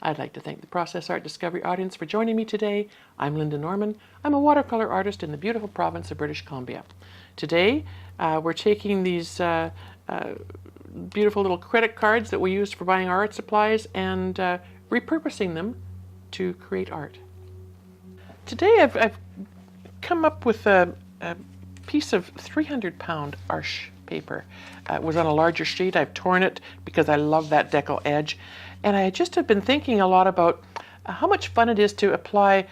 I'd like to thank the Process Art Discovery audience for joining me today. I'm Lynda Norman. I'm a watercolor artist in the beautiful province of British Columbia. Today, we're taking these beautiful little credit cards that we use for buying art supplies and repurposing them to create art. Today, I've come up with a piece of 300-pound Arches paper. It was on a larger sheet. I've torn it because I love that decal edge. And I just have been thinking a lot about how much fun it is to apply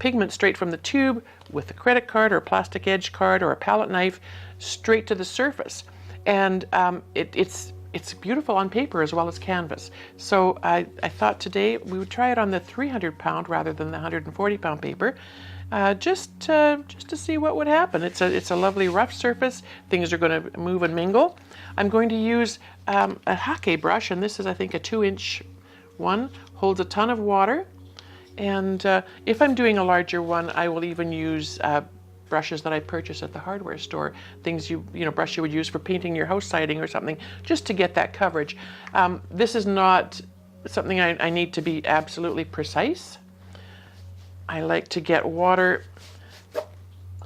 pigment straight from the tube with a credit card or a plastic edge card or a palette knife straight to the surface. And it's beautiful on paper as well as canvas. So I thought today we would try it on the 300-pound rather than the 140-pound paper. Just to see what would happen. It's a lovely rough surface. Things are going to move and mingle. I'm going to use a hake brush, and this is, I think, a 2-inch one. Holds a ton of water. And if I'm doing a larger one, I will even use brushes that I purchase at the hardware store. Things brush you would use for painting your house siding or something, just to get that coverage. This is not something I need to be absolutely precise. I like to get water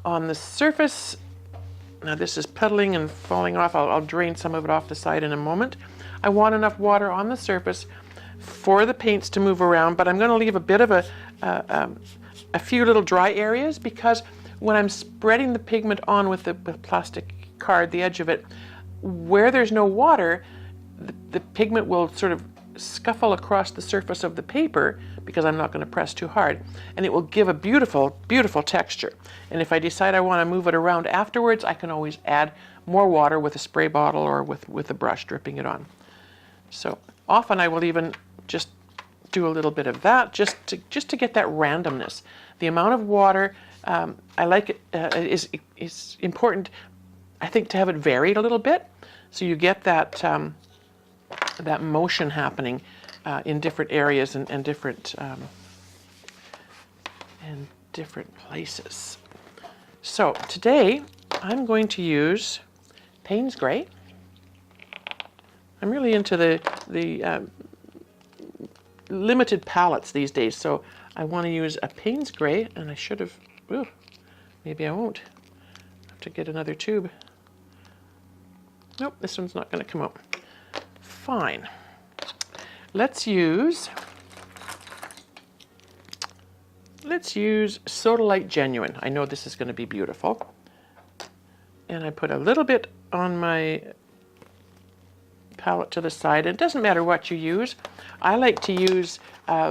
on the surface. Now this is puddling and falling off. I'll drain some of it off the side in a moment. I want enough water on the surface for the paints to move around, but I'm going to leave a bit of a few little dry areas, because when I'm spreading the pigment on with the plastic card, the edge of it, where there's no water, the pigment will sort of scuffle across the surface of the paper, because I'm not going to press too hard, and it will give a beautiful, beautiful texture. And if I decide I want to move it around afterwards, I can always add more water with a spray bottle or with a brush, dripping it on. So often I will even just do a little bit of that, just to get that randomness. The amount of water, I like it, is important, I think, to have it varied a little bit, so you get that that motion happening in different areas and different places. So today I'm going to use Payne's Gray. I'm really into the limited palettes these days, so I want to use a Payne's Gray, and I should have, maybe I won't. I have to get another tube. Nope, this one's not going to come out. Fine. Let's use Sodalite Genuine. I know this is going to be beautiful. And I put a little bit on my palette to the side. It doesn't matter what you use. I like to use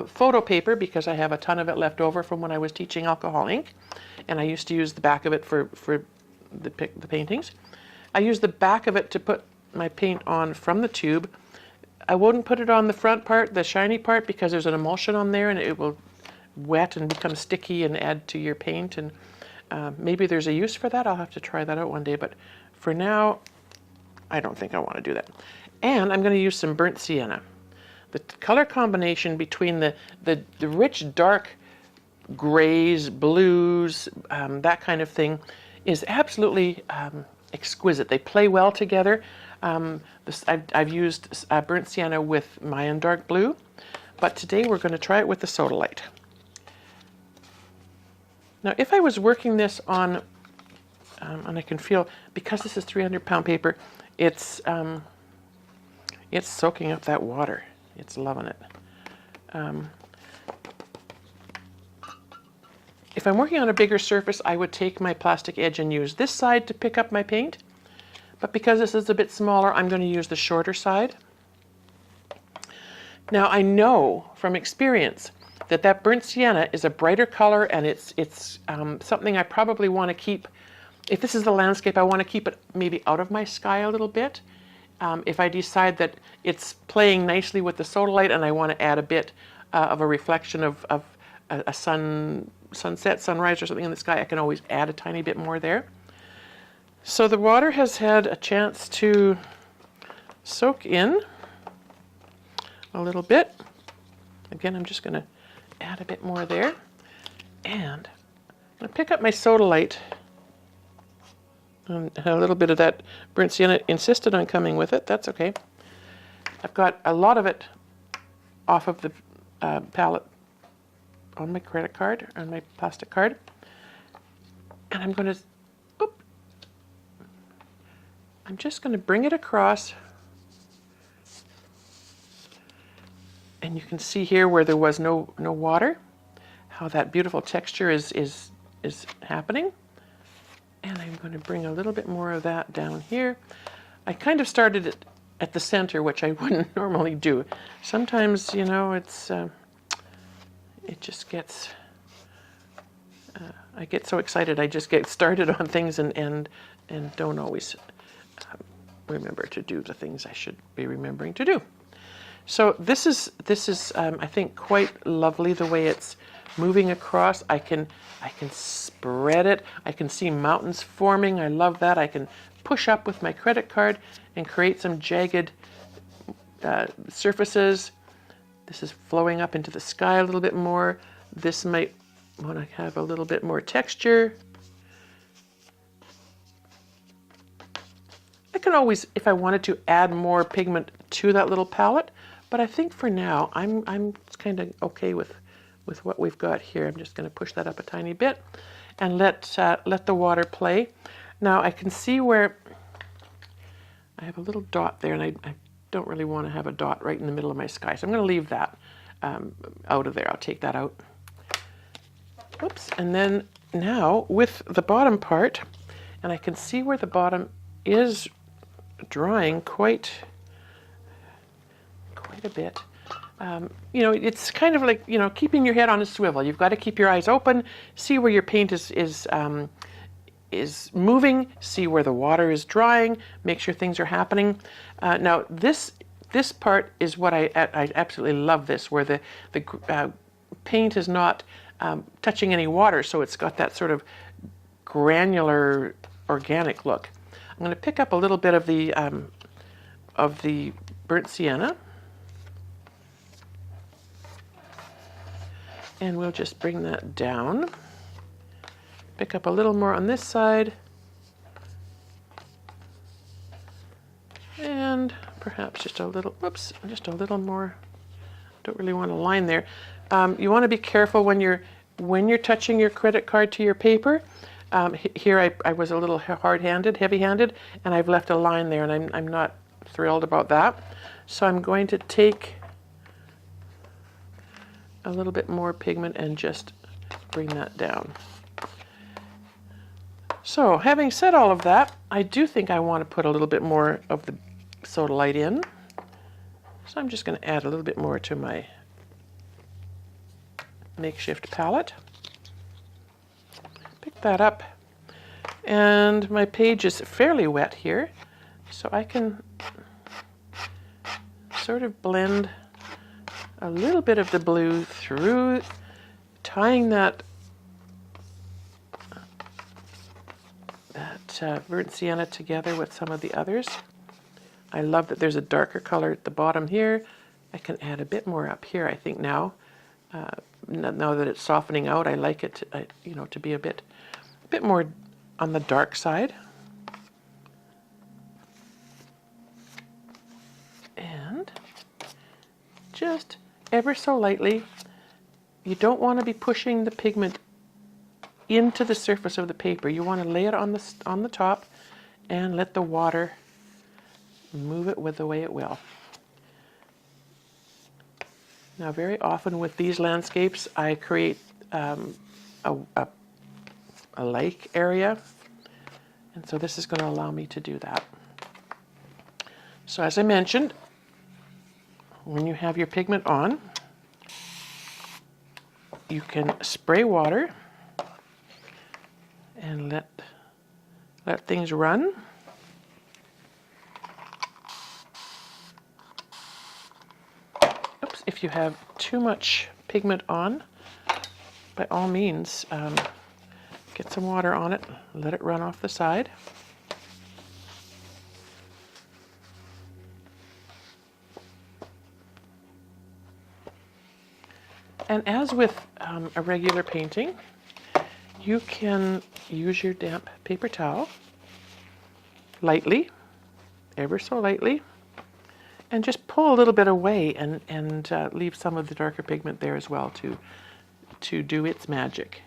photo paper because I have a ton of it left over from when I was teaching alcohol ink. And I used to use the back of it for the paintings. I use the back of it to put my paint on from the tube. I wouldn't put it on the front part, the shiny part, because there's an emulsion on there and it will wet and become sticky and add to your paint. And maybe there's a use for that. I'll have to try that out one day. But for now, I don't think I want to do that. And I'm going to use some burnt sienna. The color combination between the rich, dark grays, blues, that kind of thing is absolutely exquisite. They play well together. I've used burnt sienna with Mayan dark blue, but today we're going to try it with the Sodalite. Now, if I was working this on, and I can feel, because this is 300-pound paper, it's soaking up that water. It's loving it. If I'm working on a bigger surface, I would take my plastic edge and use this side to pick up my paint. But because this is a bit smaller, I'm going to use the shorter side. Now, I know from experience that burnt sienna is a brighter color, and it's something I probably want to keep. If this is the landscape, I want to keep it maybe out of my sky a little bit. If I decide that it's playing nicely with the Sodalite and I want to add a bit of a reflection of a sunset, sunrise, or something in the sky, I can always add a tiny bit more there. So the water has had a chance to soak in a little bit. Again, I'm just going to add a bit more there. And I'm going to pick up my Sodalite. And a little bit of that burnt sienna insisted on coming with it. That's okay. I've got a lot of it off of the palette on my credit card, on my plastic card. And I'm just going to bring it across. And you can see here where there was no water, how that beautiful texture is happening. And I'm going to bring a little bit more of that down here. I kind of started it at the center, which I wouldn't normally do. Sometimes, you know, it just gets, I get so excited, I just get started on things and don't always remember to do the things I should be remembering to do. So this is I think quite lovely the way it's moving across. I can spread it. I can see mountains forming. I love that. I can push up with my credit card and create some jagged surfaces. This is flowing up into the sky a little bit more. This might want to have a little bit more texture. I can always, if I wanted to, add more pigment to that little palette, but I think for now I'm kind of okay with what we've got here. I'm just going to push that up a tiny bit and let the water play. Now I can see where I have a little dot there, and I don't really want to have a dot right in the middle of my sky, so I'm going to leave that out of there. I'll take that out. Oops. And then now with the bottom part, and I can see where the bottom is drying quite a bit. You know, it's kind of like, you know, keeping your head on a swivel. You've got to keep your eyes open, see where your paint is moving, see where the water is drying, make sure things are happening. Now this part is what I absolutely love, this, where the paint is not touching any water, so it's got that sort of granular organic look. I'm going to pick up a little bit of the burnt sienna, and we'll just bring that down. Pick up a little more on this side, and perhaps just a little, whoops, just a little more. Don't really want a line there. You want to be careful when you're touching your credit card to your paper. Here I was a little hard-handed, heavy-handed, and I've left a line there, and I'm not thrilled about that. So I'm going to take a little bit more pigment and just bring that down. So having said all of that, I do think I want to put a little bit more of the soda light in. So I'm just going to add a little bit more to my makeshift palette. Pick that up, and my page is fairly wet here, so I can sort of blend a little bit of the blue through, tying that burnt sienna together with some of the others. I love that there's a darker color at the bottom here. I can add a bit more up here, I think, now. Now that it's softening out, I like it to, you know, to be a bit more on the dark side. And just ever so lightly, you don't want to be pushing the pigment into the surface of the paper. You want to lay it on the top and let the water move it with the way it will. Now, very often with these landscapes, I create a lake area, and so this is going to allow me to do that. So as I mentioned, when you have your pigment on, you can spray water and let things run. Oops, if you have too much pigment on, by all means, get some water on it, let it run off the side. And as with a regular painting, you can use your damp paper towel lightly, ever so lightly, and just pull a little bit away and leave some of the darker pigment there as well to do its magic.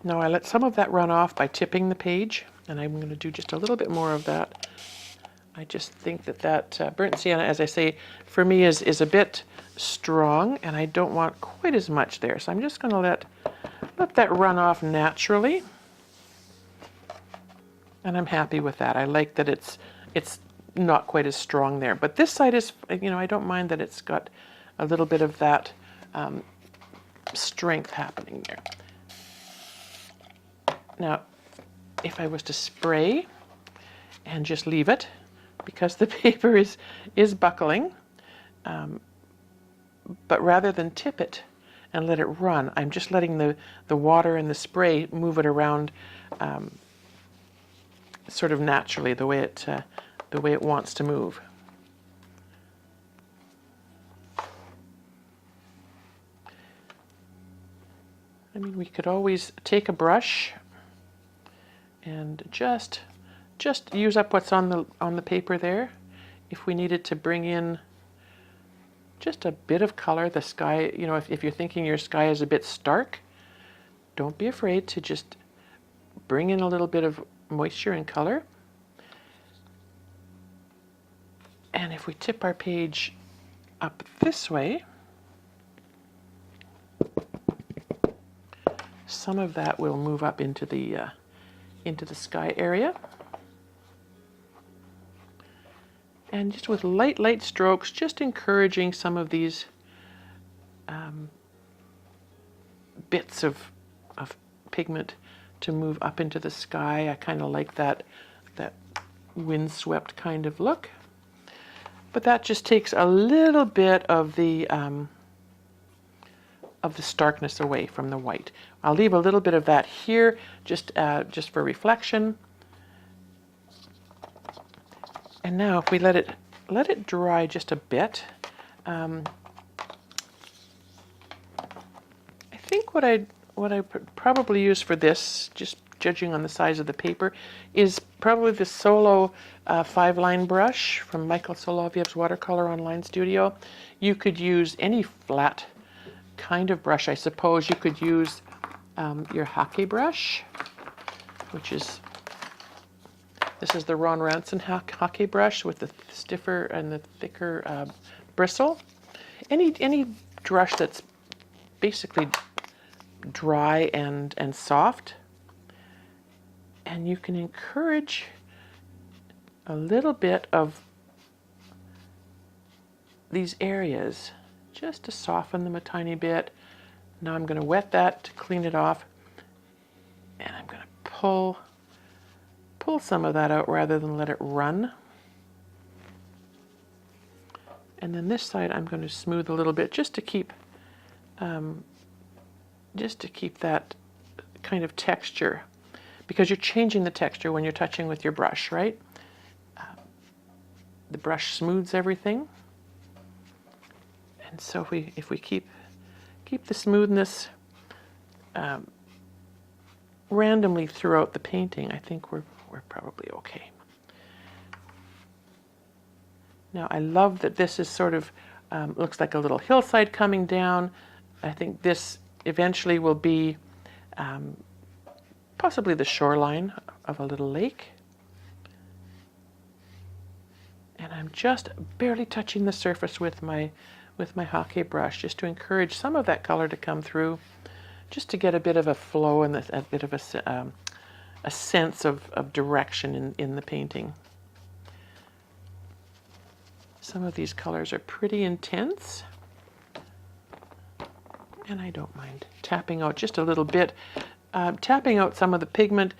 Now I let some of that run off by tipping the page, and I'm going to do just a little bit more of that. I just think that burnt sienna, as I say, for me is a bit strong, and I don't want quite as much there. So I'm just going to let that run off naturally, and I'm happy with that. I like that it's not quite as strong there. But this side is, I don't mind that it's got a little bit of that strength happening there. Now, if I was to spray and just leave it, because the paper is buckling, but rather than tip it and let it run, I'm just letting the water and the spray move it around sort of naturally, the way it wants to move. I mean, we could always take a brush and just use up what's on the paper there. If we needed to bring in just a bit of color, the sky, if you're thinking your sky is a bit stark, don't be afraid to just bring in a little bit of moisture and color. And if we tip our page up this way, some of that will move up into the sky area. And just with light strokes, just encouraging some of these bits of pigment to move up into the sky. I kind of like that windswept kind of look. But that just takes a little bit of the starkness away from the white. I'll leave a little bit of that here, just for reflection. And now, if we let it dry just a bit, I think what I probably use for this, just judging on the size of the paper, is probably the Solo 5-line brush from Michael Soloviev's Watercolor Online Studio. You could use any flat kind of brush. I suppose you could use your Hake brush, this is the Ron Ranson Hake brush with the stiffer and the thicker bristle. Any brush that's basically dry and soft, and you can encourage a little bit of these areas just to soften them a tiny bit. Now I'm going to wet that to clean it off, and I'm going to pull some of that out rather than let it run. And then this side I'm going to smooth a little bit just to keep that kind of texture, because you're changing the texture when you're touching with your brush, right? The brush smooths everything, and so if we keep the smoothness randomly throughout the painting, I think we're probably okay. Now I love that this is sort of looks like a little hillside coming down. I think this eventually will be possibly the shoreline of a little lake. And I'm just barely touching the surface with my Hake brush, just to encourage some of that color to come through, just to get a bit of a flow and a bit of a sense of direction in the painting. Some of these colors are pretty intense, and I don't mind tapping out just a little bit. Tapping out some of the pigment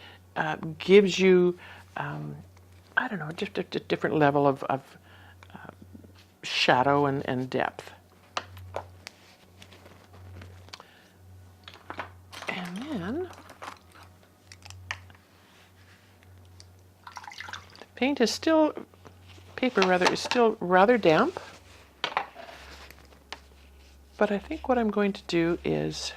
gives you, I don't know, just a different level of shadow and depth. And then the paper is still rather damp, but I think what I'm going to do is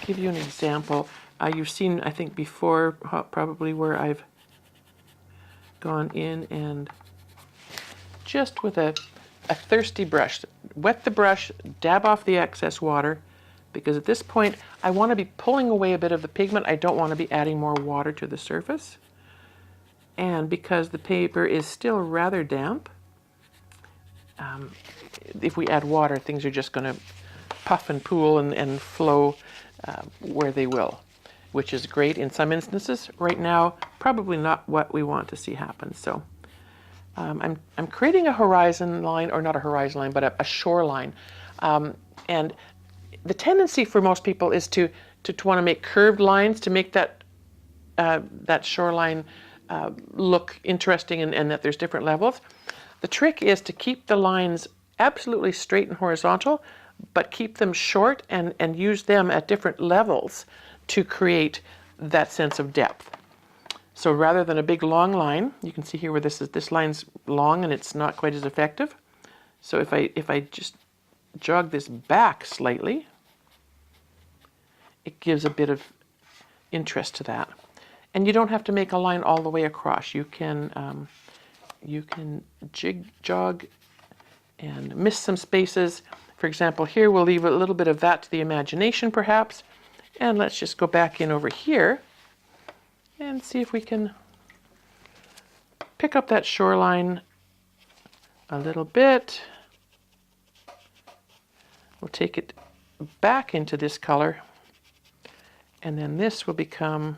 give you an example. You've seen, I think, before probably where I've gone in and just with a thirsty brush, wet the brush, dab off the excess water, because at this point I want to be pulling away a bit of the pigment. I don't want to be adding more water to the surface. And because the paper is still rather damp, if we add water, things are just going to puff and pool and flow where they will, which is great in some instances. Right now, probably not what we want to see happen. So I'm creating a horizon line, or not a horizon line, but a shoreline. And the tendency for most people is to want to make curved lines to make that shoreline look interesting and that there's different levels. The trick is to keep the lines absolutely straight and horizontal, but keep them short and use them at different levels to create that sense of depth. So rather than a big long line, you can see here where this line's long and it's not quite as effective. So if I just jog this back slightly, it gives a bit of interest to that. And you don't have to make a line all the way across. You can jog and miss some spaces. For example, here we'll leave a little bit of that to the imagination perhaps. And let's just go back in over here and see if we can pick up that shoreline a little bit. We'll take it back into this color, and then this will become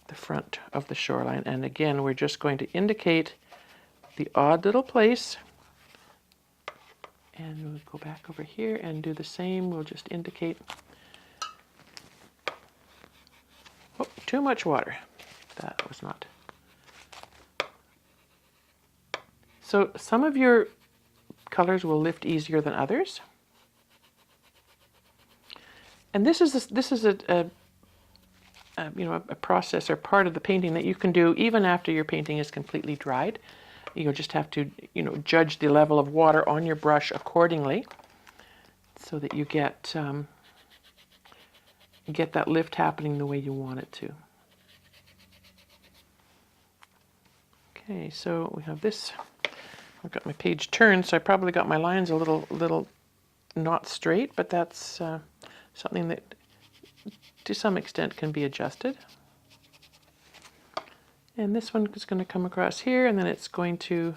the front of the shoreline. And again, we're just going to indicate the odd little place. And we'll go back over here and do the same. We'll just indicate. Oh, too much water. That was not. So some of your colors will lift easier than others. And this is a process or part of the painting that you can do even after your painting is completely dried. You'll just have to, judge the level of water on your brush accordingly, so that you get that lift happening the way you want it to. Okay, so we have this. I've got my page turned, so I probably got my lines a little not straight, but that's something that to some extent can be adjusted. And this one is going to come across here, and then it's going to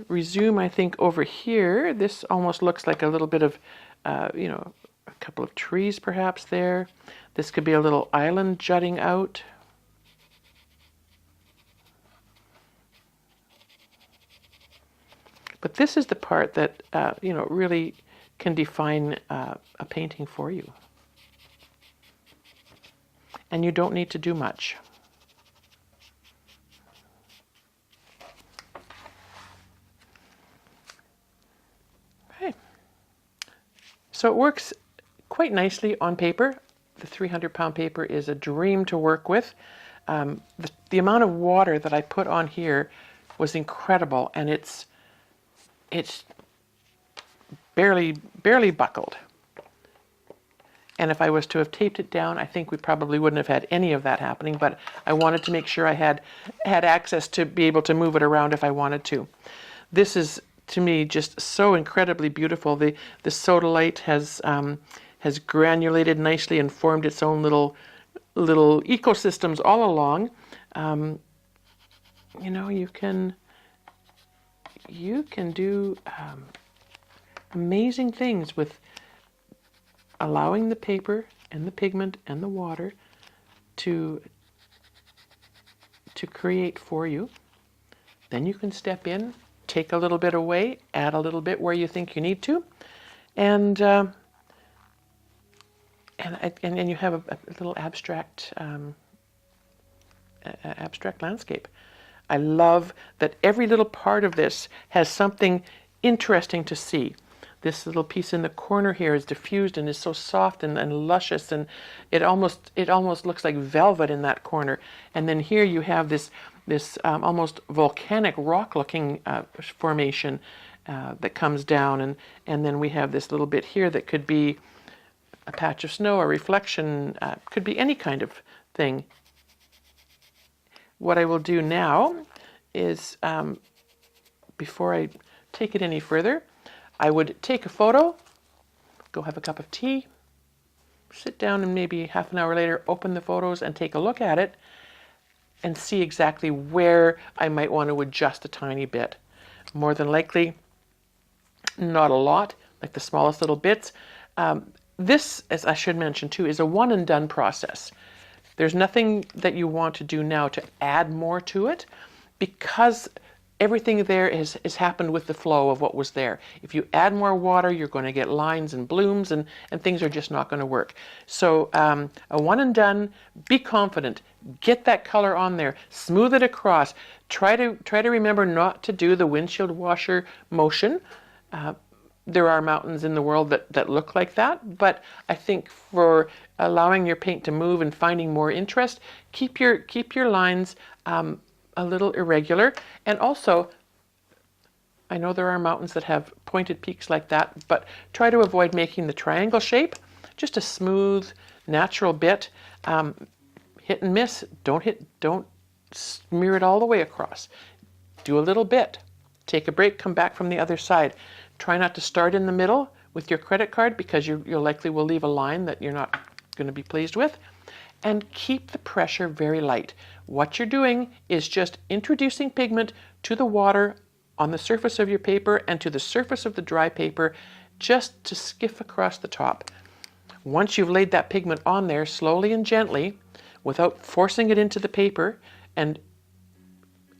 resume, I think, over here. This almost looks like a little bit of, a couple of trees perhaps there. This could be a little island jutting out. But this is the part that, really can define a painting for you. And you don't need to do much. Okay. So it works quite nicely on paper. The 300-pound paper is a dream to work with. The amount of water that I put on here was incredible, and it's barely buckled. And if I was to have taped it down, I think we probably wouldn't have had any of that happening, but I wanted to make sure I had access to be able to move it around if I wanted to. This is, to me, just so incredibly beautiful. The sodalite has granulated nicely and formed its own little ecosystems all along. You can do amazing things with allowing the paper and the pigment and the water to create for you. Then you can step in, take a little bit away, add a little bit where you think you need to, and you have a little abstract landscape. I love that every little part of this has something interesting to see. This little piece in the corner here is diffused and is so soft and luscious, and it almost looks like velvet in that corner. And then here you have this almost volcanic rock-looking formation, that comes down, and then we have this little bit here that could be a patch of snow, a reflection, could be any kind of thing. What I will do now is, before I take it any further, I would take a photo, go have a cup of tea, sit down, and maybe half an hour later open the photos and take a look at it and see exactly where I might want to adjust a tiny bit. More than likely, not a lot, like the smallest little bits. This, as I should mention too, is a one and done process. There's nothing that you want to do now to add more to it, because everything there has happened with the flow of what was there. If you add more water, you're going to get lines and blooms, and things are just not going to work. So a one and done, be confident, get that color on there, smooth it across. Try to remember not to do the windshield washer motion. There are mountains in the world that look like that, but I think for allowing your paint to move and finding more interest, keep your lines a little irregular. And also, I know there are mountains that have pointed peaks like that, but try to avoid making the triangle shape. Just a smooth, natural bit. Hit and miss. Don't smear it all the way across. Do a little bit. Take a break, come back from the other side. Try not to start in the middle with your credit card, because you likely will leave a line that you're not going to be pleased with. And keep the pressure very light. What you're doing is just introducing pigment to the water on the surface of your paper and to the surface of the dry paper, just to skiff across the top. Once you've laid that pigment on there, slowly and gently, without forcing it into the paper, and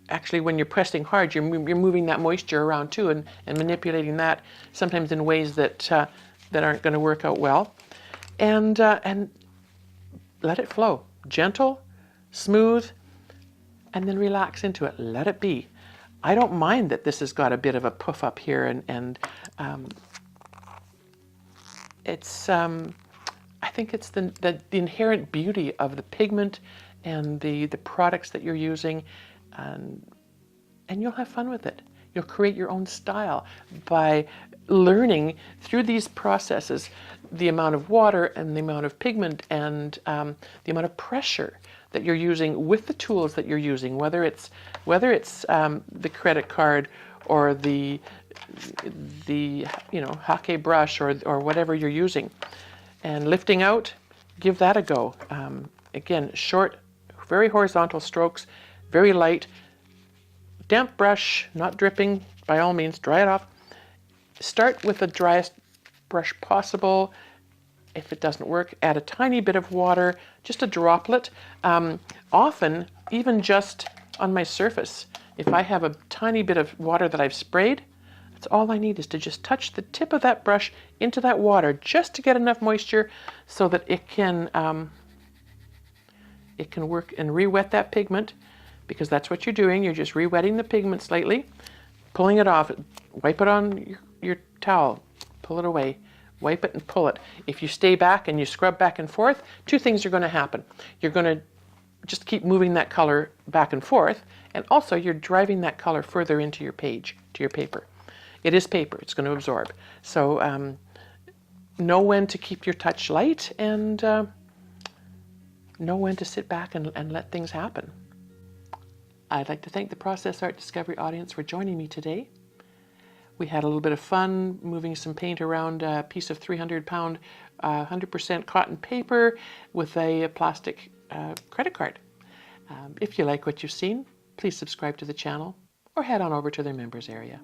actually when you're pressing hard, you're moving that moisture around too, and manipulating that, sometimes in ways that aren't going to work out well. And let it flow. Gentle, smooth, and then relax into it. Let it be. I don't mind that this has got a bit of a puff up here, and it's I think it's the inherent beauty of the pigment and the products that you're using, and you'll have fun with it. You'll create your own style by learning through these processes the amount of water and the amount of pigment and the amount of pressure that you're using with the tools that you're using, whether it's the credit card or the hake brush or whatever you're using. And lifting out, give that a go. Again, short, very horizontal strokes, very light. Damp brush, not dripping, by all means, dry it off. Start with the driest brush possible. If it doesn't work, add a tiny bit of water, just a droplet. Often, even just on my surface, if I have a tiny bit of water that I've sprayed, that's all I need, is to just touch the tip of that brush into that water, just to get enough moisture so that it can work and re-wet that pigment, because that's what you're doing. You're just re-wetting the pigment slightly, pulling it off, wipe it on your towel, pull it away, wipe it and pull it. If you stay back and you scrub back and forth, two things are going to happen. You're going to just keep moving that color back and forth, and also you're driving that color further into your page, to your paper. It is paper, it's going to absorb. So know when to keep your touch light, and know when to sit back and let things happen. I'd like to thank the Process Art Discovery audience for joining me today. We had a little bit of fun moving some paint around a piece of 300-pound 100% cotton paper with a plastic credit card. If you like what you've seen, please subscribe to the channel or head on over to their members area.